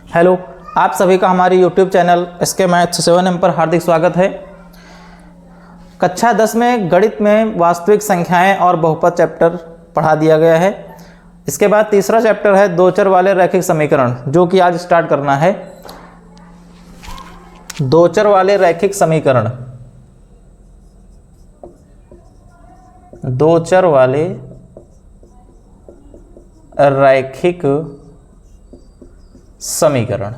Hello, आप सभी का हमारे YouTube channel SK Maths 7M पर हार्दिक स्वागत है। कक्षा 10 में गणित में वास्तविक संख्याएं और बहुपद चैप्टर पढ़ा दिया गया है। इसके बाद तीसरा चैप्टर है दो चर वाले रैखिक समीकरण, जो कि आज स्टार्ट करना है। दो चर वाले रैखिक समीकरण, दो चर वाले रैखिक समीकरण।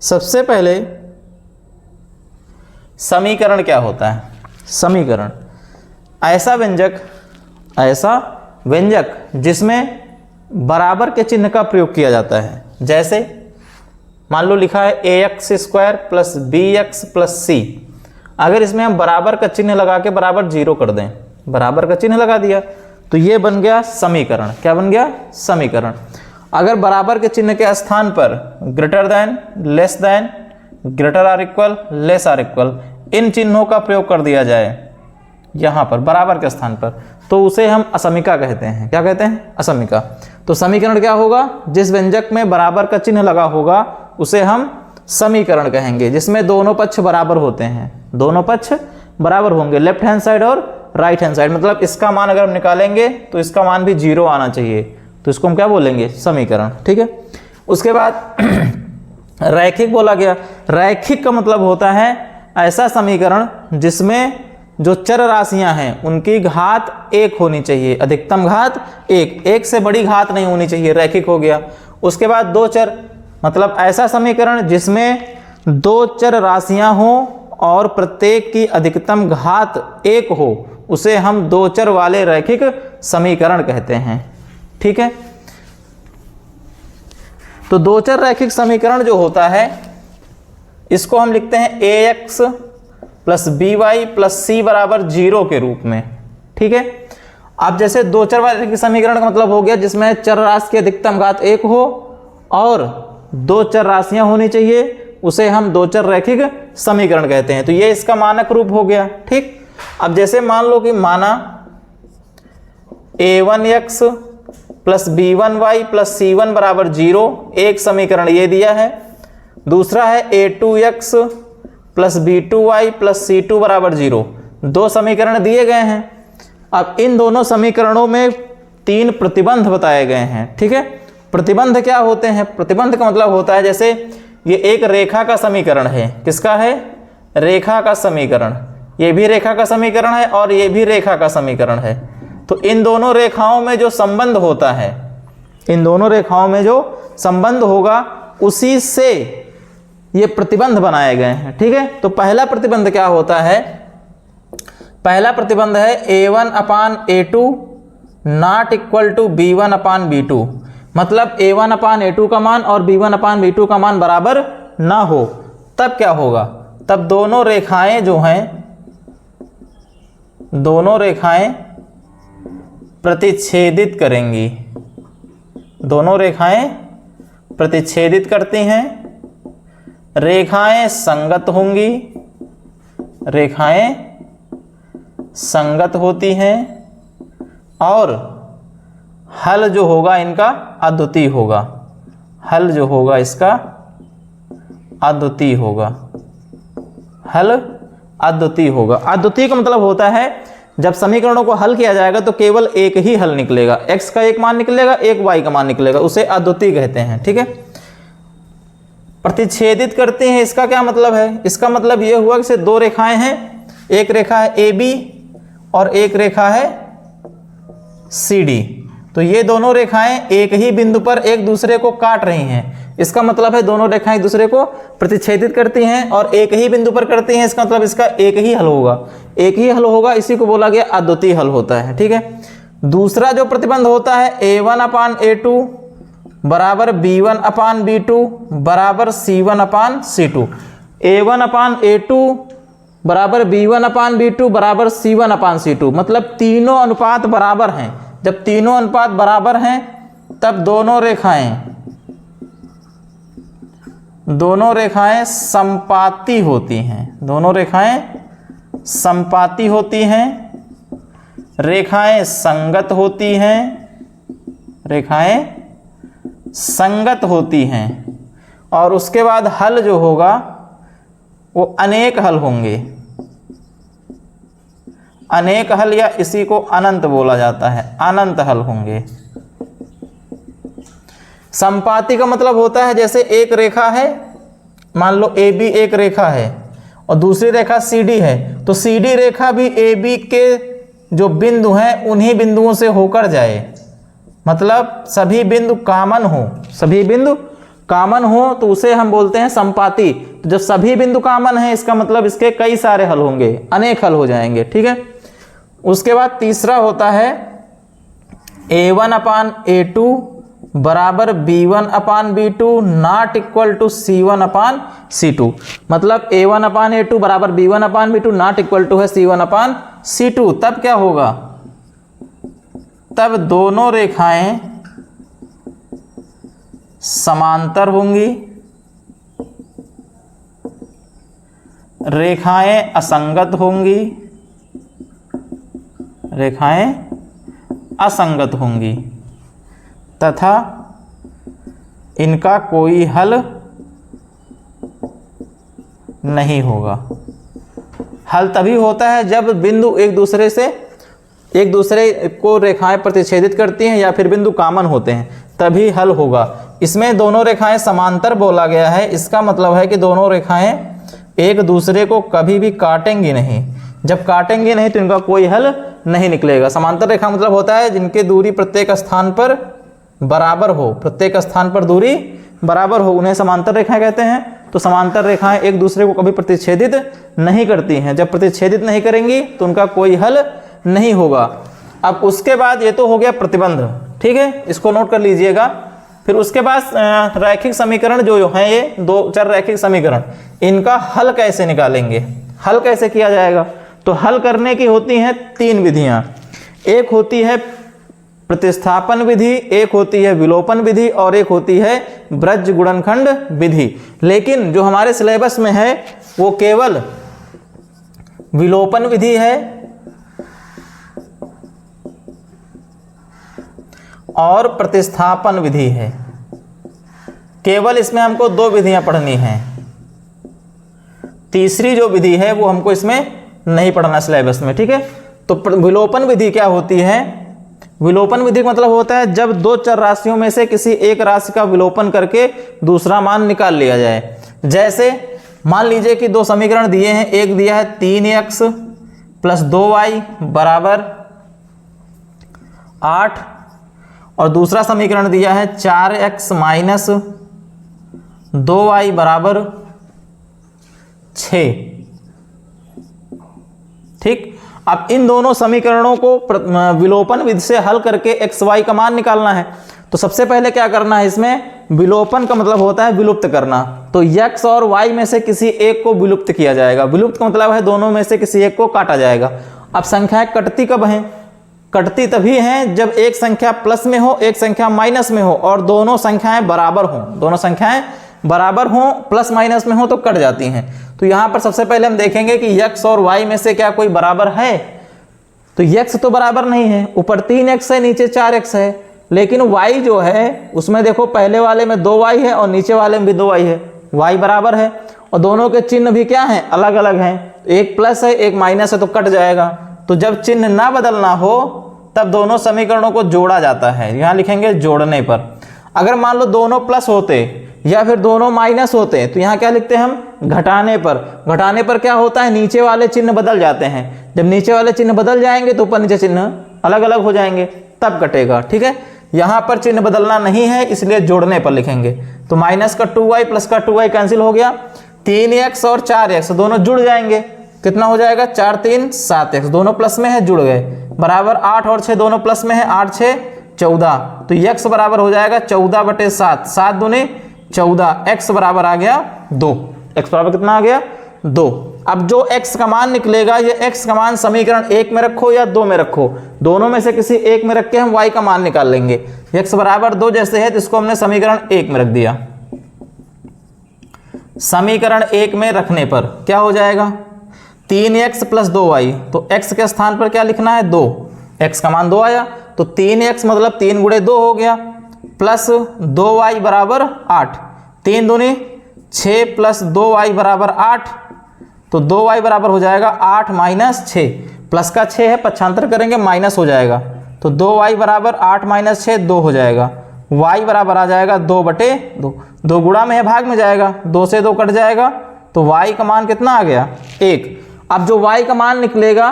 सबसे पहले समीकरण क्या होता है? समीकरण ऐसा व्यंजक जिसमें बराबर के चिन्ह का प्रयोग किया जाता है। जैसे मान लो लिखा है ax square plus bx plus c। अगर इसमें हम बराबर का चिन्ह लगा के बराबर 0 कर दें, बराबर का चिन्ह लगा दिया तो ये बन गया समीकरण। क्या बन गया? समीकरण। अगर बराबर के चिन्ह के स्थान पर greater than, less than, greater or equal, less or equal इन चिन्हों का प्रयोग कर दिया जाए यहाँ पर बराबर के स्थान पर, तो उसे हम असमीका कहते हैं। क्या कहते हैं? असमीका। तो समीकरण क्या होगा? जिस व्यंजक में बराबर का चिन्ह लगा होगा उसे हम समीकरण कहेंगे, जिसमें दोनों पक्ष बराबर होते हैं। दोनों पक्ष बराबर होंगे, लेफ्ट हैंड साइड और राइट हैंड साइड। मतलब इसका मान अगर हम निकालेंगे तो इसका मान भी 0 आना चाहिए, तो इसको हम क्या बोलेंगे? समीकरण। ठीक है। उसके बाद रैखिक बोला गया। रैखिक का मतलब होता है ऐसा समीकरण जिसमें जो चर राशियां हैं उनकी घात 1 होनी चाहिए, अधिकतम घात 1, 1 से बड़ी घात नहीं होनी चाहिए, रैखिक हो गया। उसके बाद दो चर, मतलब ऐसा समीकरण जिसमें दो चर राशियां हों और प्रत्येक की अधिकतम घात 1 हो, उसे हम दो चर वाले रैखिक समीकरण कहते हैं। ठीक है। तो दो चर रैखिक समीकरण जो होता है इसको हम लिखते हैं ax plus by plus c बराबर 0 के रूप में। ठीक है। अब जैसे दो चर वाले रैखिक समीकरण का मतलब हो गया जिसमें चर राशि की अधिकतम घात 1 हो और दो चर राशियां होनी चाहिए, उसे हम दो चर रैखिक समीकरण कहते हैं। तो ये इसका मानक रूप हो गया। ठीक। अब जैसे मान लो कि माना a1x plus b1y plus c1 बराबर 0, एक समीकरण ये दिया है। दूसरा है a2x plus b2y plus c2 बराबर 0, दो समीकरण दिए गए हैं। अब इन दोनों समीकरणों में 3 प्रतिबंध बताए गए हैं। ठीक है। प्रतिबंध क्या होते हैं? प्रतिबंध का मतलब होता है जैसे ये एक रेखा का समीकरण है। किसका है? रेखा का समीकरण। ये भी रेखा का समीकरण है और ये भी रेखा का समीकरण है। तो इन दोनों रेखाओं में जो संबंध होता है, इन दोनों रेखाओं में जो संबंध होगा उसी से ये प्रतिबंध बनाए गए हैं। ठीक है। तो पहला प्रतिबंध क्या होता है? पहला प्रतिबंध है a1 upon a2 not equal to b1 upon b2। मतलब a1 अपान a2 का मान और b1 अपान b2 का मान बराबर ना हो, तब क्या होगा? तब दोनों रेखाएं जो हैं, दोनों रेखाएं प्रतिच्छेदित करेंगी। दोनों रेखाएं प्रतिच्छेदित करती हैं, रेखाएं संगत होंगी, रेखाएं संगत होती हैं और हल जो होगा इनका अद्वितीय होगा। हल जो होगा इसका अद्वितीय होगा। हल अद्वितीय होगा। अद्वितीय का मतलब होता है जब समीकरणों को हल किया जाएगा तो केवल एक ही हल निकलेगा, x का एक मान निकलेगा, एक y का मान निकलेगा, उसे अद्वितीय कहते हैं। ठीक है। प्रतिच्छेदित करते हैं, इसका क्या मतलब है? इसका मतलब यह हुआ कि दो रेखाएं हैं, एक रेखा है AB और एक रेखा है CD। तो ये दोनों रेखाएं एक ही बिंदु पर एक दूसरे को काट रही हैं। इसका मतलब है दोनों रेखाएं एक दूसरे को प्रतिच्छेदित करती हैं और एक ही बिंदु पर करती हैं। इसका मतलब इसका एक ही हल होगा, एक ही हल होगा। इसी को बोला गया अद्वितीय हल होता है। ठीक है। दूसरा जो प्रतिबंध होता है a1 अपान a2 बराबर b1 अपान b2 बराबर c1 अपान c2। a1 अपान a2 बराबर b1 अपान b2 बराबर c1 अपान c2। मतलब तीनों अनुपात बराबर हैं। जब तीनों अनुपात बराबर हैं तब दोनों रेखाएं संपाती होती हैं। दोनों रेखाएं संपाती होती हैं, रेखाएं संगत होती हैं रेखाएं संगत होती हैं और उसके बाद हल जो होगा वो अनेक हल होंगे। अनेक हल या इसी को अनंत बोला जाता है, अनंत हल होंगे। संपाती का मतलब होता है जैसे एक रेखा है, मान लो AB एक रेखा है और दूसरी रेखा CD है, तो CD रेखा भी AB के जो बिंदु हैं उन्हीं बिंदुओं से होकर जाए, मतलब सभी बिंदु कामन हो, सभी बिंदु कामन हो तो उसे हम बोलते हैं संपाती। तो जब सभी बिंदु कामन है इसका मतलब इसके कई सारे हल होंगे, अनेक हल हो जाएंगे, ठीक है। उसके बाद तीसरा होता है A1/A2 बराबर B1/B2 not equal to C1/C2, मतलब A1/A2 बराबर B1/B2 नॉट इक्वल टू है C1/C2। तब क्या होगा, तब दोनों रेखाएं समांतर होंगी, रेखाएं असंगत होंगी, रेखाएं असंगत होंगी तथा इनका कोई हल नहीं होगा। हल तभी होता है जब बिंदु एक दूसरे को रेखाएं प्रतिच्छेदित करती हैं या फिर बिंदु कामन होते हैं, तभी हल होगा। इसमें दोनों रेखाएं समांतर बोला गया है, इसका मतलब है कि दोनों रेखाएं एक दूसरे को कभी भी काटेंगी नहीं। जब काटेंगी नहीं तो इनका कोई हल नहीं निकलेगा। समांतर रेखा मतलब होता है जिनकी दूरी प्रत्येक स्थान पर बराबर हो, प्रत्येक स्थान पर दूरी बराबर हो, उन्हें समांतर रेखाएं कहते हैं। तो समांतर रेखाएं एक दूसरे को कभी प्रतिच्छेदित नहीं करती हैं। जब प्रतिच्छेदित नहीं करेंगी तो उनका कोई हल नहीं होगा। अब उसके बाद ये तो हो गया प्रतिबंध, ठीक है, इसको नोट कर लीजिएगा। फिर उसके बाद रैखिक समीकरण जो है, ये दो चर रैखिक समीकरण, इनका हल कैसे निकालेंगे, हल कैसे किया जाएगा। तो हल करने की होती हैं तीन विधियां। एक होती है प्रतिस्थापन विधि, एक होती है विलोपन विधि और एक होती है ब्रज गुणनखंड विधि। लेकिन जो हमारे सिलेबस में है वो केवल विलोपन विधि है और प्रतिस्थापन विधि है। केवल इसमें हमको दो विधियां पढ़नी हैं, तीसरी जो विधि है वो हमको इसमें नहीं पढ़ना सिलेबस में, ठीक है। तो विलोपन विधि क्या होती है, विलोपन विधि का मतलब होता है जब दो चर राशियों में से किसी एक राशि का विलोपन करके दूसरा मान निकाल लिया जाए। जैसे मान लीजिए कि दो समीकरण दिए हैं, एक दिया है 3x प्लस 2y बराबर 8 और दूसरा समीकरण दिया है 4x माइनस 2y बराबर 6, ठीक। अब इन दोनों समीकरणों को विलोपन विधि से हल करके x y का मान निकालना है। तो सबसे पहले क्या करना है, इसमें विलोपन का मतलब होता है विलुप्त करना। तो x और y में से किसी एक को विलुप्त किया जाएगा। विलुप्त का मतलब है दोनों में से किसी एक को काटा जाएगा। अब संख्याएं कटती कब हैं, कटती तभी हैं जब एक संख्या प्लस में हो, एक संख्या माइनस में हो और दोनों संख्याएं बराबर हों। दोनों संख्याएं बराबर हों, प्लस माइनस में हो तो कट जाती हैं। तो यहां पर सबसे पहले हम देखेंगे कि x और y में से क्या कोई बराबर है। तो x तो बराबर नहीं है, ऊपर 3x है नीचे 4x है, लेकिन y जो है उसमें देखो पहले वाले में 2y है और नीचे वाले में भी 2y है, y बराबर है और दोनों के चिन्ह भी क्या हैं, अलग अलग हैं। एक प्लस है एक माइनस है तो कट जाएगा। तो जब चिन्ह ना बदलना हो तब दोनों समीकरणों को जोड़ा जाता है। यहां लिखेंगे जोड़ने पर। अगर मान लो दोनों प्लस होते या फिर दोनों माइनस होते तो यहाँ क्या लिखते हैं हम, घटाने पर। घटाने पर क्या होता है, नीचे वाले चिन्ह बदल जाते हैं। जब नीचे वाले चिन्ह बदल जाएंगे तो ऊपर नीचे चिन्ह अलग अलग हो जाएंगे, तब कटेगा, ठीक है। यहाँ पर चिन्ह बदलना नहीं है इसलिए जोड़ने पर लिखेंगे। तो माइनस का 2y प्लस का 2y कैंसिल हो गया, 3x और 4x दोनों जुड़ जाएंगे। कितना हो जाएगा, 4 3 7x, दोनों प्लस में है जुड़ गए, बराबर 8 और 6 दोनों प्लस में है, 8 6 14। तो x बराबर हो जाएगा 14/7, 7 दूनी 14, x बराबर आ गया 2। x बराबर कितना आ गया, 2। अब जो x का मान निकलेगा, ये x का मान समीकरण 1 में रखो या 2 में रखो, दोनों में से किसी एक में रख के हम y का मान निकाल लेंगे। x बराबर 2 जैसे है तो इसको हमने समीकरण 1 में रख दिया। समीकरण 1 में रखने पर क्या हो जाएगा, 3x प्लस 2y। तो x के स्थान पर क्या लिखना है, 2, x का मान 2 आया तो 3x मतलब 3 गुणे 2 हो गया, प्लस 2y बराबर 8, 3 दूनी 6 प्लस 2y बराबर 8, तो 2y बराबर हो जाएगा 8 माइनस 6, प्लस का 6 है पक्षांतर करेंगे माइनस हो जाएगा, तो 2y बराबर 8 माइनस 6 2 हो जाएगा, y बराबर आ जाएगा 2/2, 2 गुणा में है भाग में जाएगा, 2 से 2 कट जाएगा, तो y का मान कितना आ गया 1। अब जो y का मान निकलेगा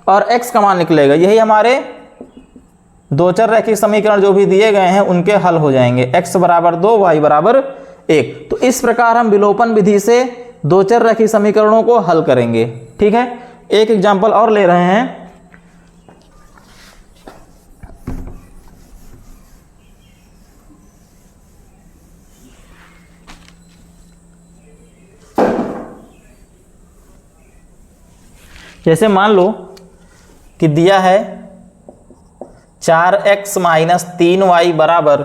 और x का मान निकलेगा, यही हमारे दो चर रैखिक समीकरण जो भी दिए गए हैं उनके हल हो जाएंगे, x बराबर 2 y बराबर 1। तो इस प्रकार हम विलोपन विधि से दो चर रैखिक समीकरणों को हल करेंगे। ठीक है, एक एग्जाम्पल और ले रहे हैं। जैसे मान लो कि दिया है 4x माइनस 3y बराबर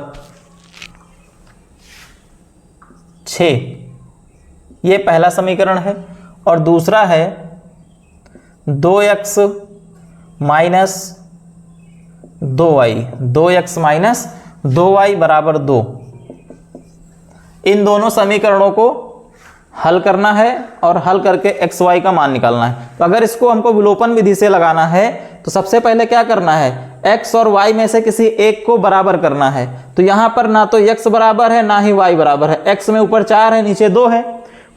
6, ये पहला समीकरण है, और दूसरा है 2x minus 2y, 2x minus 2y बराबर 2। इन दोनों समीकरणों को हल करना है और हल करके एक्स वाई का मान निकालना है। तो अगर इसको हमको विलोपन विधि से लगाना है तो सबसे पहले क्या करना है, x और y में से किसी एक को बराबर करना है। तो यहाँ पर ना तो x बराबर है ना ही y बराबर है, x में ऊपर 4 है नीचे 2 है,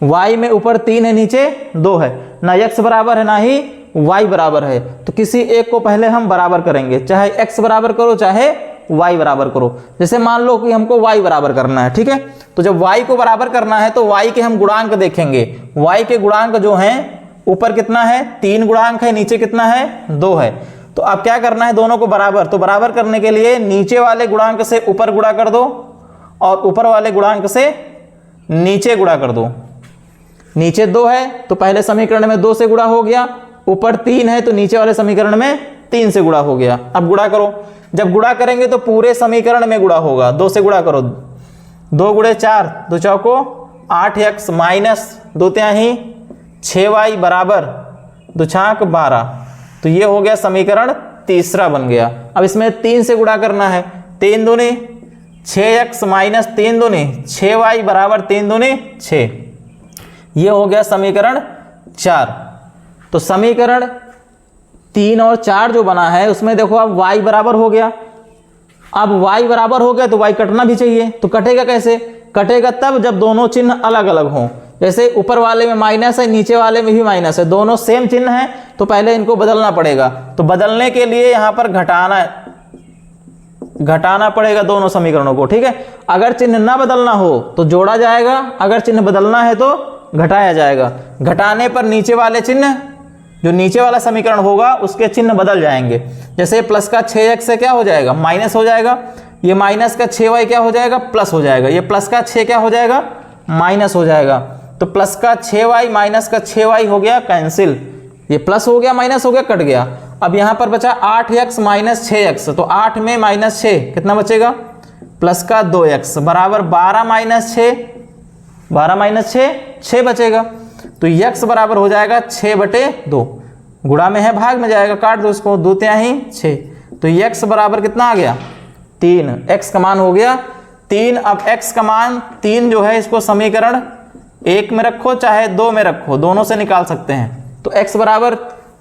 y में ऊपर 3 है नीचे 2 है, ना x बराबर है ना ही y बराबर है। तो किसी एक को पहले हम बराबर करेंगे, चाहे x बराबर करो चाहे y बराबर करो। जैसे मान लो कि हमको y बराबर करना है, ठीक है, तो जब y को बराबर करना है तो y के हम गुणांक देखेंगे। y के गुणांक जो हैं, ऊपर कितना है 3 गुणांक है, नीचे कितना है 2 है। तो अब क्या करना है, दोनों को बराबर, तो बराबर करने के लिए नीचे वाले गुणांक से ऊपर गुणा कर दो और ऊपर वाले गुणांक से नीचे गुणा कर दो। नीचे 2 है तो पहले समीकरण में 2 से गुणा हो गया, ऊपर 3 है तो नीचे वाले समीकरण में 3 से गुणा हो गया। अब गुणा करो, जब गुणा करेंगे तो पूरे समीकरण में गुणा होगा, 2 से गुणा करो, 2 गुणे 4, 2 चौको 8x माइनस 2 तिहाई 6y बराबर 2 छाक 12। तो ये हो गया समीकरण तीसरा बन गया। अब इसमें 3 से गुणा करना है, 3 दूनी 6x माइनस 3 दूनी 6y बराबर 3 दूनी 6। ये हो गया समीकरण 4। तो समीकरण 3 और 4 जो बना है उसमें देखो अब y बराबर हो गया। अब y बराबर हो गया तो y कटना भी चाहिए, तो कटेगा कैसे, कटेगा तब जब दोनों चिन्ह अलग अलग हों। जैसे ऊपर वाले में माइनस है, नीचे वाले में भी माइनस है, दोनों सेम चिन्ह हैं, तो पहले इनको बदलना पड़ेगा। तो बदलने के लिए यहाँ पर घटाना पड़ेगा दोनों समीकरणों को। ठीक है, अगर चिन्ह ना बदलना हो तो जोड़ा जाएगा, अगर चिन्ह बदलना है तो घटाया जाएगा। घटाने पर नीचे वाले चिन्ह, जो नीचे वाला समीकरण होगा उसके चिन्ह बदल जाएंगे। जैसे प्लस का 6x से क्या हो जाएगा, माइनस हो जाएगा, ये माइनस का 6y क्या हो जाएगा, प्लस हो जाएगा, ये प्लस का 6 क्या हो जाएगा, माइनस हो जाएगा। तो प्लस का 6y माइनस का 6y हो गया कैंसिल, ये प्लस हो गया माइनस हो गया कट गया। अब यहाँ पर बचा 8x माइनस 6x, तो 8 में माइनस 6 कितना बचेगा, प्लस का 2x बराबर 12 माइनस 6, 12 माइनस 6 6 बचेगा। तो x बराबर हो जाएगा 6/2, गुणा में है भाग में जाएगा, काट दो इसको, 2 तिहाई 6। तो x बराबर कितना आ गया 3, x का मान हो गया 3। अब x का मान 3 जो है इसको समीकरण 1 में रखो चाहे 2 में रखो, दोनों से निकाल सकते हैं। तो x बराबर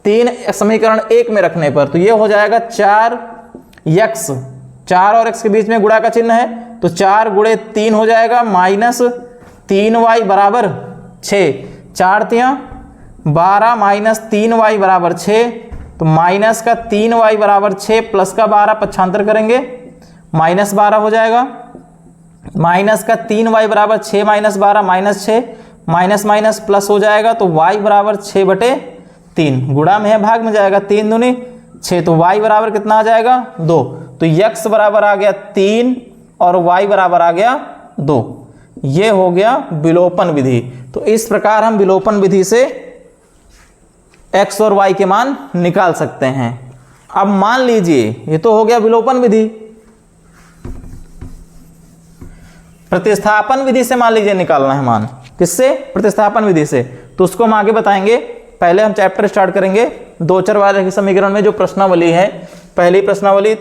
3 समीकरण 1 में रखने पर तो ये हो जाएगा 4x, 4 और x के बीच में गुणा का चिन्ह है, तो 4 गुणे 3 हो जाएगा माइनस 3y बराबर 6, 4 तिया 12 माइनस 3y बराबर 6, तो माइनस का 3y बराबर 6 प्लस का 12 पक्षांतर करेंगे माइनस 12 हो जाएगा, माइनस का 3y बराबर 6 minus 12 minus 6, minus minus plus हो जाएगा, तो y बराबर 6/3, गुणा में है भाग में जाएगा, 3 दूनी 6, तो y बराबर कितना आ जाएगा 2। तो x बराबर आ गया 3 और y बराबर आ गया 2। ये हो गया विलोपन विधि। तो इस प्रकार हम विलोपन विधि से x और y के मान निकाल सकते हैं। अब मान लीजिए ये तो हो गया विलोपन विधि, प्रतिस्थापन विधि से मान लीजिए निकालना है मान, किससे, प्रतिस्थापन विधि से। तो उसको हम आगे बताएंगे, पहले हम चैप्टर स्टार्ट करेंगे दो चर वाले समीकरण में जो प्रश्नावली है। पहली प्रश्नावली